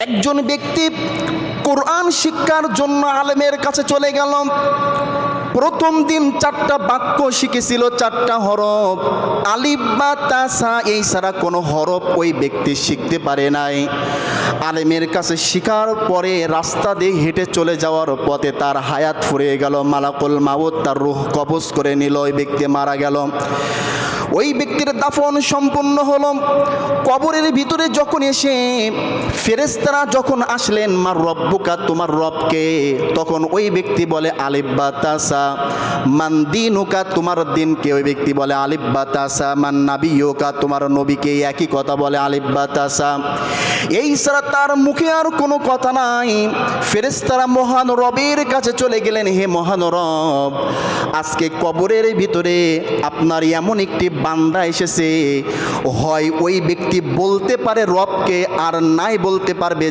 একজন ব্যক্তি কোরআন শিক্ষার জন্য আলেমের কাছে চলে গেল। প্রথম দিন 4টা বাক্য শিখেছিল, 4টা হরফ, আলিফ বা তা সা, এই ছাড়া কোনো হরফ ওই ব্যক্তি শিখতে পারে নাই। আলেমের কাছে শিখার পরে রাস্তা দিয়ে হেঁটে চলে যাওয়ার পথে তার হায়াত ফুরিয়ে গেল, মালাকুল মাউত তার রূহ কবজ করে নিল, ওই ব্যক্তি মারা গেল। ওই ব্যক্তির দাফন সম্পূর্ণ হলো। কবরের ভিতরে যখন এসে ফেরেশতারা যখন আসলেন, মার রব্বুকা, তোমার রবকে, তখন ওই ব্যক্তি বলে আলিফ বা তা সা। মান দিনুকা, তোমার দিনকে, ওই ব্যক্তি বলে আলিফ বা তা সা। মান নাবিয়ুকা, তোমার নবীকে, একই কথা বলে আলিফ বা তা সা। এই ছাড়া তার মুখে আর কোনো কথা নাই। ফেরেশতারা মহান রবের কাছে চলে গেলেন, হে মহান রব, আজকে কবরের ভিতরে আপনার এমন একটি বান্দা এসেছে, হয় ওই ব্যক্তি বলতে পারে রবকে, আর নাই বলতে পারবে